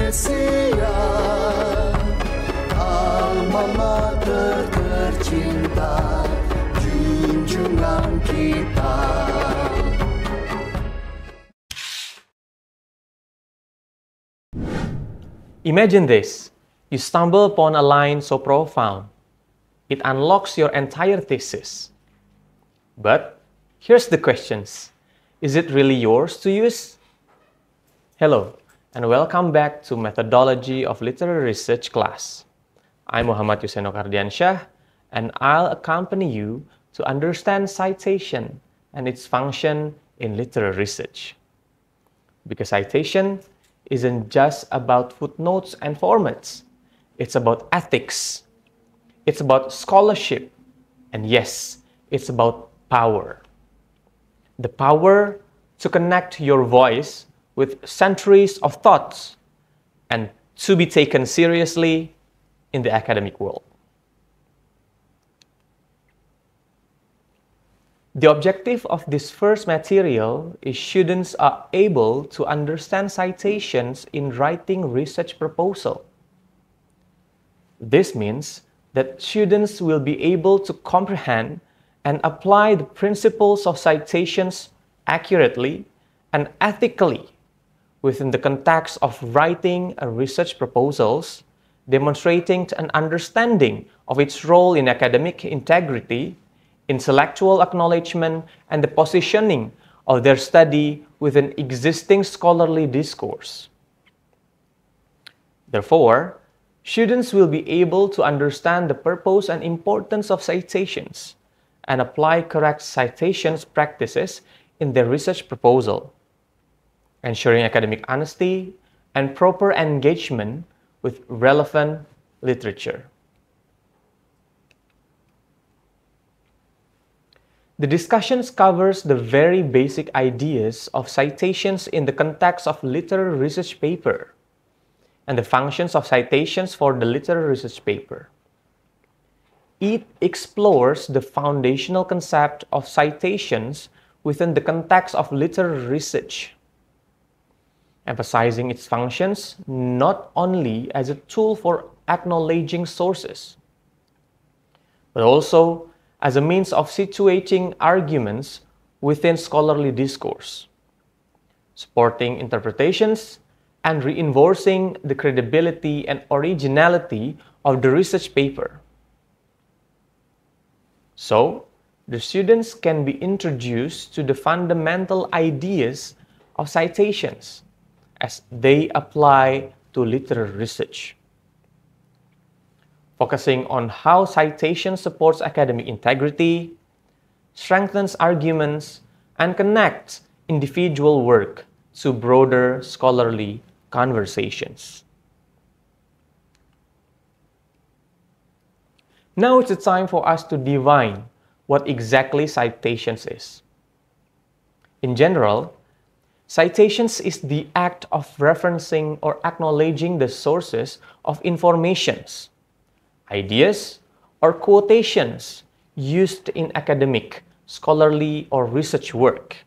Indonesia, alma mater tercinta, junjungan kita. Imagine this. You stumble upon a line so profound. It unlocks your entire thesis. But here's the questions. Is it really yours to use? Hello, and welcome back to Methodology of Literary Research class. I'm Yuseano Kardiansyah, and I'll accompany you to understand citation and its function in literary research. Because citation isn't just about footnotes and formats. It's about ethics. It's about scholarship. And yes, it's about power. The power to connect your voice with centuries of thoughts and to be taken seriously in the academic world. The objective of this first material is students are able to understand citations in writing research proposal. This means that students will be able to comprehend and apply the principles of citations accurately and ethically within the context of writing a research proposals, demonstrating an understanding of its role in academic integrity, intellectual acknowledgement, and the positioning of their study within existing scholarly discourse. Therefore, students will be able to understand the purpose and importance of citations and apply correct citations practices in their research proposal, ensuring academic honesty and proper engagement with relevant literature. The discussions covers the very basic ideas of citations in the context of literary research paper and the functions of citations for the literary research paper. It explores the foundational concept of citations within the context of literary research, emphasizing its functions not only as a tool for acknowledging sources, but also as a means of situating arguments within scholarly discourse, supporting interpretations, and reinforcing the credibility and originality of the research paper. So, the students can be introduced to the fundamental ideas of citations as they apply to literary research, focusing on how citation supports academic integrity, strengthens arguments, and connects individual work to broader scholarly conversations. Now it's the time for us to define what exactly citations is. In general, citations is the act of referencing or acknowledging the sources of informations, ideas, or quotations used in academic, scholarly, or research work.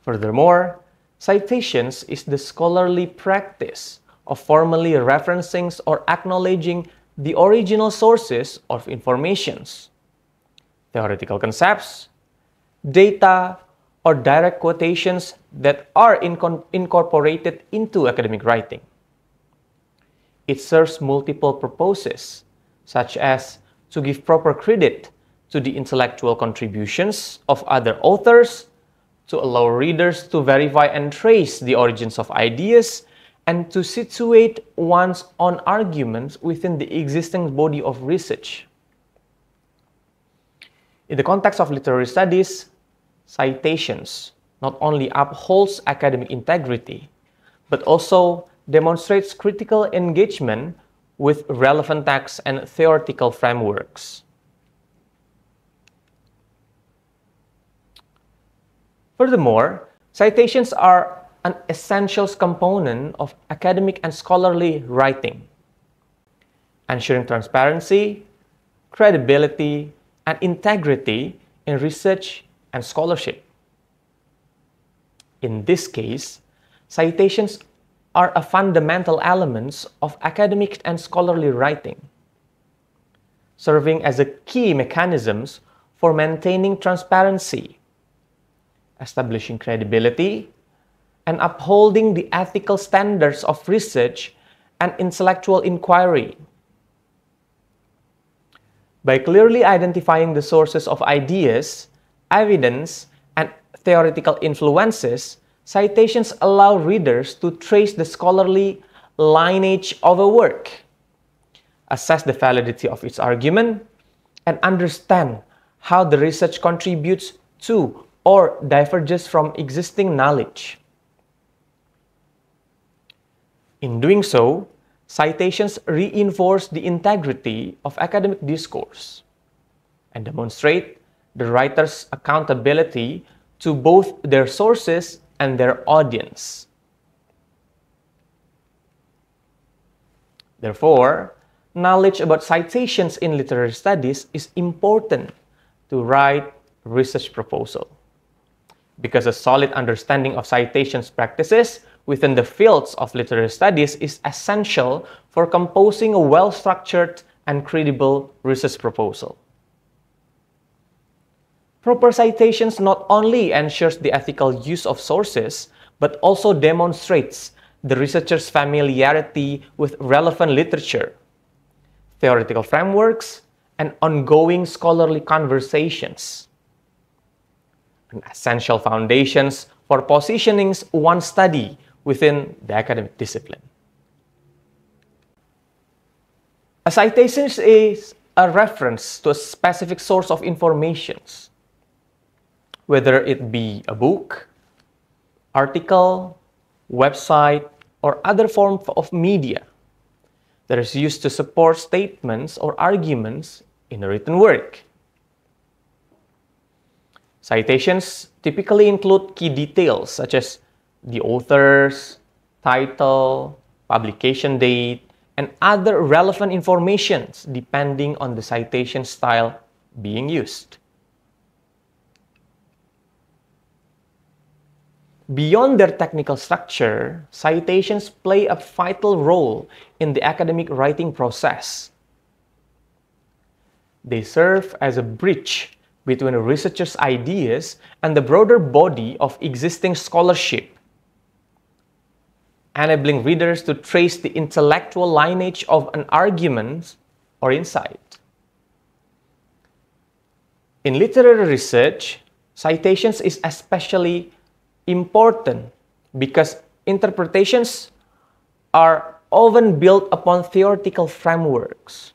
Furthermore, citations is the scholarly practice of formally referencing or acknowledging the original sources of informations, theoretical concepts, data, or direct quotations that are incorporated into academic writing. It serves multiple purposes, such as to give proper credit to the intellectual contributions of other authors, to allow readers to verify and trace the origins of ideas, and to situate one's own arguments within the existing body of research. In the context of literary studies, citations not only upholds academic integrity, but also demonstrates critical engagement with relevant texts and theoretical frameworks. Furthermore, citations are an essential component of academic and scholarly writing, ensuring transparency, credibility, and integrity in research and scholarship. In this case, citations are a fundamental elements of academic and scholarly writing, serving as a key mechanisms for maintaining transparency, establishing credibility, and upholding the ethical standards of research and intellectual inquiry. By clearly identifying the sources of ideas, evidence, and theoretical influences, citations allow readers to trace the scholarly lineage of a work, assess the validity of its argument, and understand how the research contributes to or diverges from existing knowledge. In doing so, citations reinforce the integrity of academic discourse and demonstrate the writer's accountability to both their sources and their audience. Therefore, knowledge about citations in literary studies is important to write a research proposal, because a solid understanding of citations practices within the fields of literary studies is essential for composing a well-structured and credible research proposal. Proper citations not only ensures the ethical use of sources, but also demonstrates the researcher's familiarity with relevant literature, theoretical frameworks, and ongoing scholarly conversations, and essential foundations for positioning one's study within the academic discipline. A citation is a reference to a specific source of information, whether it be a book, article, website, or other form of media that is used to support statements or arguments in a written work. Citations typically include key details such as the author's title, publication date, and other relevant information depending on the citation style being used. Beyond their technical structure, citations play a vital role in the academic writing process. They serve as a bridge between a researcher's ideas and the broader body of existing scholarship, enabling readers to trace the intellectual lineage of an argument or insight. In literary research, citations is especially important because interpretations are often built upon theoretical frameworks,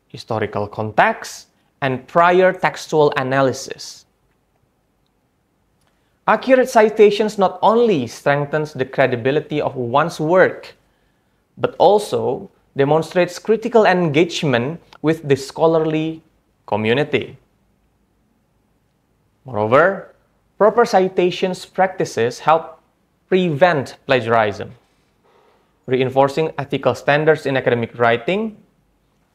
historical context, and prior textual analysis. Accurate citations not only strengthens the credibility of one's work, but also demonstrates critical engagement with the scholarly community. Moreover, proper citations practices help prevent plagiarism, reinforcing ethical standards in academic writing,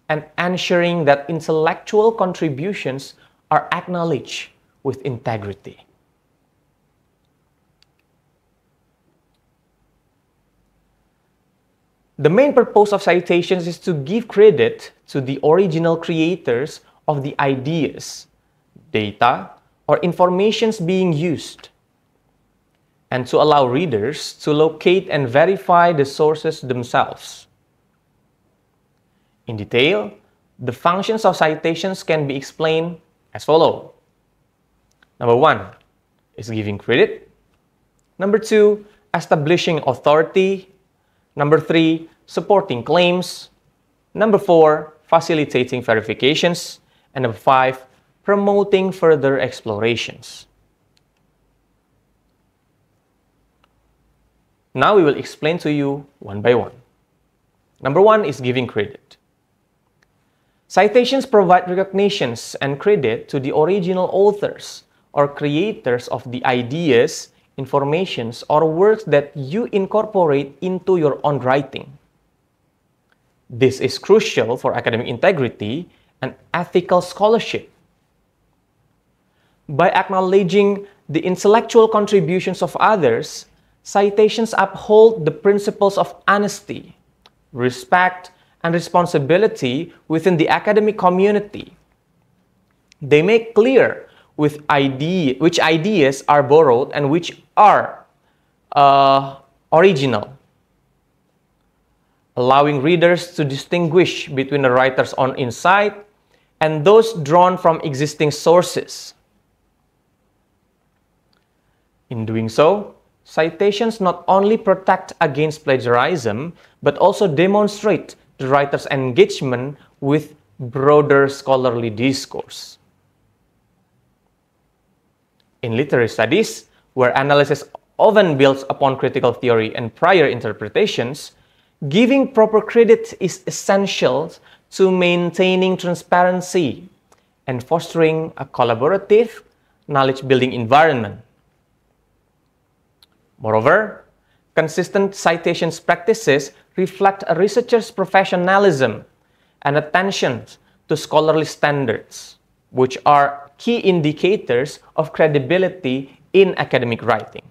and ensuring that intellectual contributions are acknowledged with integrity. The main purpose of citations is to give credit to the original creators of the ideas, data, or informations being used, and to allow readers to locate and verify the sources themselves. In detail, the functions of citations can be explained as follows. Number 1 is giving credit. Number 2, establishing authority. Number 3, supporting claims. Number 4, facilitating verifications. And number 5, promoting further explorations. Now we will explain to you one by one. Number 1 is giving credit. Citations provide recognitions and credit to the original authors or creators of the ideas, informations, or works that you incorporate into your own writing. This is crucial for academic integrity and ethical scholarship. By acknowledging the intellectual contributions of others, citations uphold the principles of honesty, respect, and responsibility within the academic community. They make clear which ideas are borrowed and which are original, allowing readers to distinguish between the writer's own insight and those drawn from existing sources. In doing so, citations not only protect against plagiarism, but also demonstrate the writer's engagement with broader scholarly discourse. In literary studies, where analysis often builds upon critical theory and prior interpretations, giving proper credit is essential to maintaining transparency and fostering a collaborative, knowledge-building environment. Moreover, consistent citations practices reflect a researcher's professionalism and attention to scholarly standards, which are key indicators of credibility in academic writing.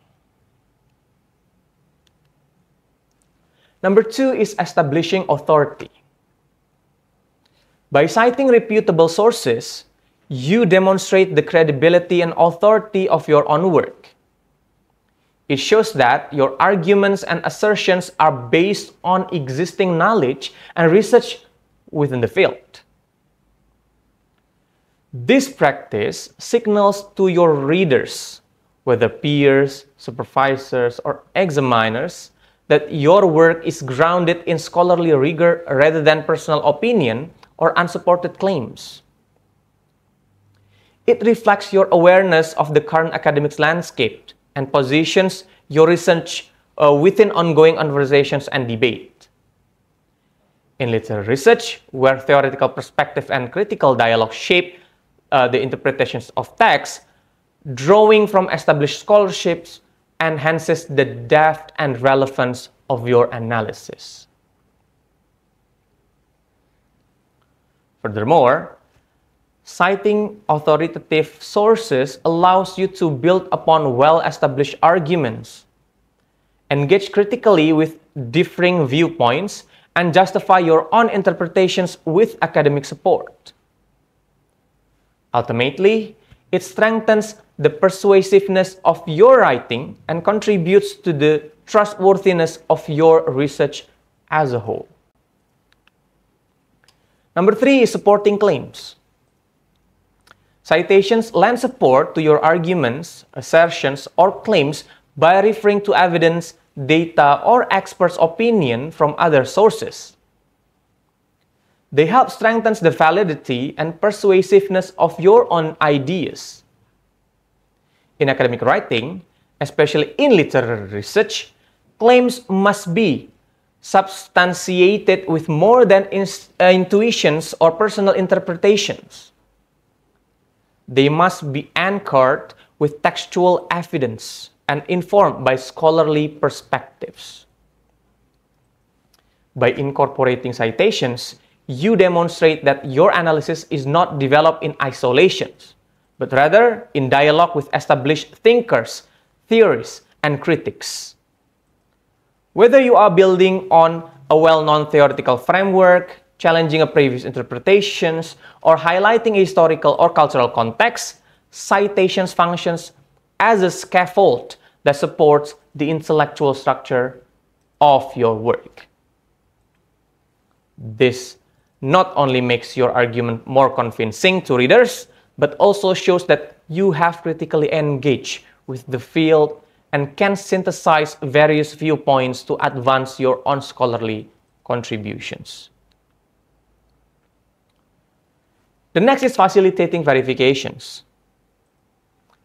Number 2 is establishing authority. By citing reputable sources, you demonstrate the credibility and authority of your own work. It shows that your arguments and assertions are based on existing knowledge and research within the field. This practice signals to your readers, whether peers, supervisors, or examiners, that your work is grounded in scholarly rigor rather than personal opinion or unsupported claims. It reflects your awareness of the current academic landscape and positions your research within ongoing conversations and debate. In literary research, where theoretical perspective and critical dialogue shape the interpretations of texts, drawing from established scholarships enhances the depth and relevance of your analysis. Furthermore, citing authoritative sources allows you to build upon well-established arguments, engage critically with differing viewpoints, and justify your own interpretations with academic support. Ultimately, it strengthens the persuasiveness of your writing and contributes to the trustworthiness of your research as a whole. Number 3 is supporting claims. Citations lend support to your arguments, assertions, or claims by referring to evidence, data, or experts' opinion from other sources. They help strengthen the validity and persuasiveness of your own ideas. In academic writing, especially in literary research, claims must be substantiated with more than intuitions or personal interpretations. They must be anchored with textual evidence and informed by scholarly perspectives. By incorporating citations, you demonstrate that your analysis is not developed in isolation, but rather in dialogue with established thinkers, theorists, and critics. Whether you are building on a well-known theoretical framework, challenging a previous interpretations, or highlighting a historical or cultural context, citations functions as a scaffold that supports the intellectual structure of your work. This not only makes your argument more convincing to readers, but also shows that you have critically engaged with the field and can synthesize various viewpoints to advance your own scholarly contributions. The next is facilitating verifications.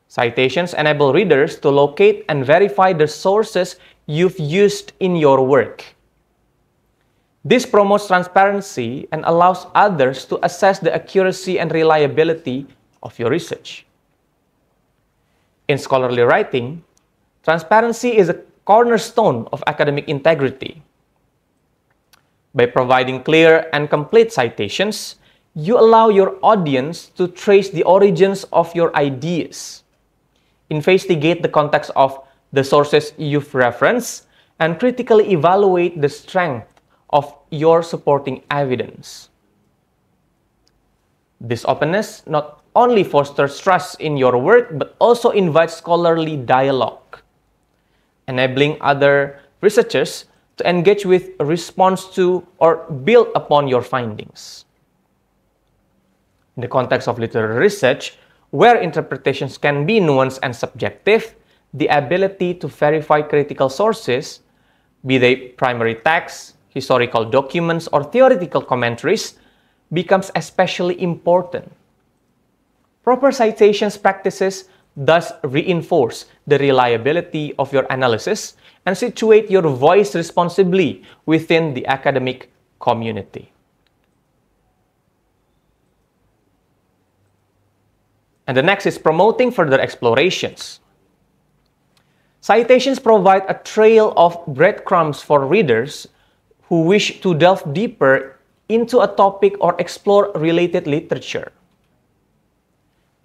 Citations enable readers to locate and verify the sources you've used in your work. This promotes transparency and allows others to assess the accuracy and reliability of your research. In scholarly writing, transparency is a cornerstone of academic integrity. By providing clear and complete citations, you allow your audience to trace the origins of your ideas, investigate the context of the sources you've referenced, and critically evaluate the strength of your supporting evidence. This openness not only fosters trust in your work, but also invites scholarly dialogue, enabling other researchers to engage with, response to, or build upon your findings. In the context of literary research, where interpretations can be nuanced and subjective, the ability to verify critical sources, be they primary texts, historical documents, or theoretical commentaries, becomes especially important. Proper citations practices thus reinforce the reliability of your analysis and situate your voice responsibly within the academic community. And the next is promoting further explorations. Citations provide a trail of breadcrumbs for readers who wish to delve deeper into a topic or explore related literature.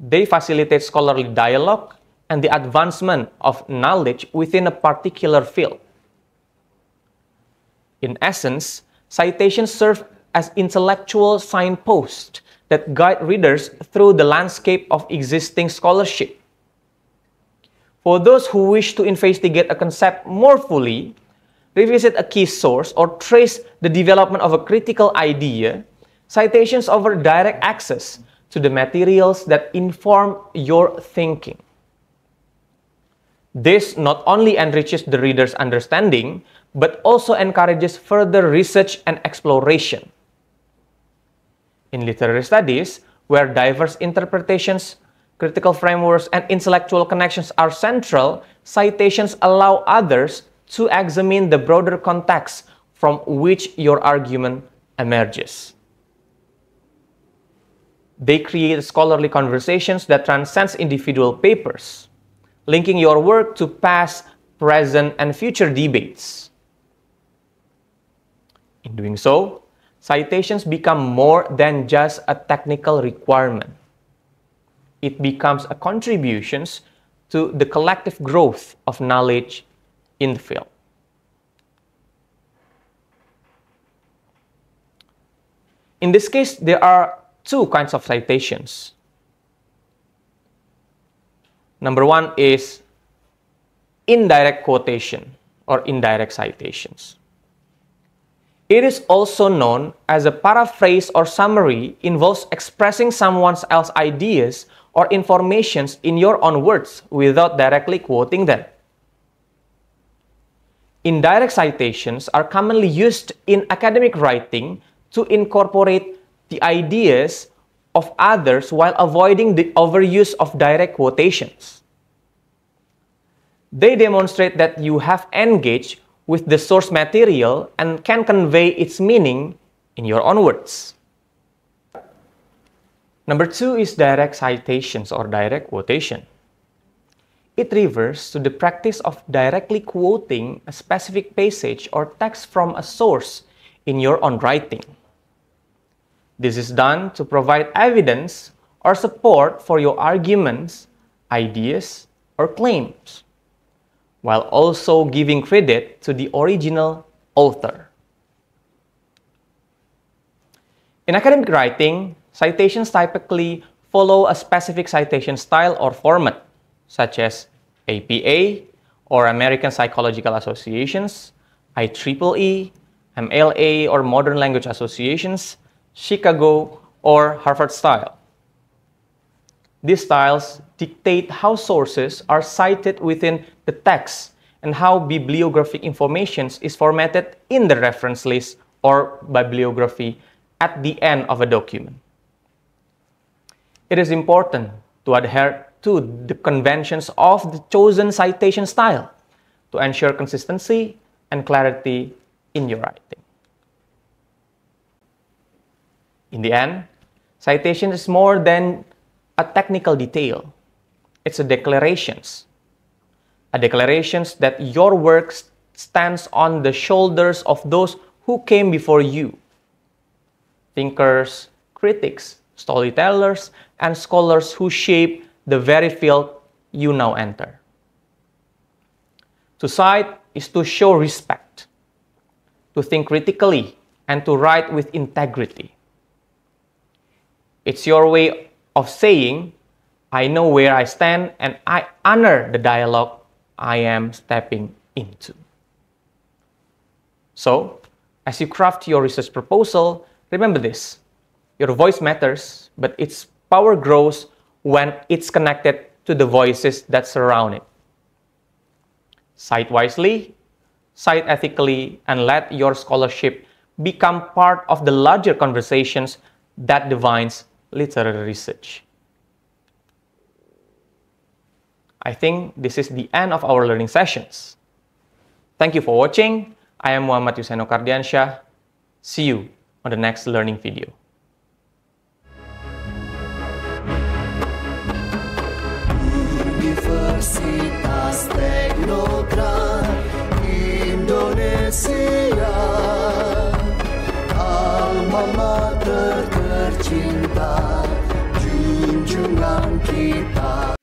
They facilitate scholarly dialogue and the advancement of knowledge within a particular field. In essence, citations serve as intellectual signposts that guide readers through the landscape of existing scholarship. For those who wish to investigate a concept more fully, revisit a key source, or trace the development of a critical idea, citations offer direct access to the materials that inform your thinking. This not only enriches the reader's understanding, but also encourages further research and exploration. In literary studies, where diverse interpretations, critical frameworks, and intellectual connections are central, citations allow others to examine the broader context from which your argument emerges. They create scholarly conversations that transcend individual papers, linking your work to past, present, and future debates. In doing so, citations become more than just a technical requirement. It becomes a contribution to the collective growth of knowledge in the field. In this case, there are two kinds of citations. Number one is indirect quotation or indirect citations. It is also known as a paraphrase or summary, involves expressing someone else's ideas or informations in your own words without directly quoting them. Indirect citations are commonly used in academic writing to incorporate the ideas of others while avoiding the overuse of direct quotations. They demonstrate that you have engaged with the source material and can convey its meaning in your own words. Number two is direct citations or direct quotation. It refers to the practice of directly quoting a specific passage or text from a source in your own writing. This is done to provide evidence or support for your arguments, ideas, or claims, while also giving credit to the original author. In academic writing, citations typically follow a specific citation style or format, such as APA or American Psychological Associations, IEEE, MLA or Modern Language Associations, Chicago, or Harvard style. These styles dictate how sources are cited within the text and how bibliographic information is formatted in the reference list or bibliography at the end of a document. It is important to adhere to the conventions of the chosen citation style to ensure consistency and clarity in your writing. In the end, citation is more than a technical detail. It's a declaration that your work stands on the shoulders of those who came before you. Thinkers, critics, storytellers, and scholars who shape the very field you now enter. To cite is to show respect, to think critically, and to write with integrity. It's your way of saying, I know where I stand and I honor the dialogue I am stepping into. So, as you craft your research proposal, remember this. Your voice matters, but its power grows when it's connected to the voices that surround it. Cite wisely, cite ethically, and let your scholarship become part of the larger conversations that defines literary research. I think this is the end of our learning sessions. Thank you for watching. I am Yuseano Kardiansyah. See you on the next learning video. Universitas Teknokrat Indonesia, alma mater tercinta, junjungan kita.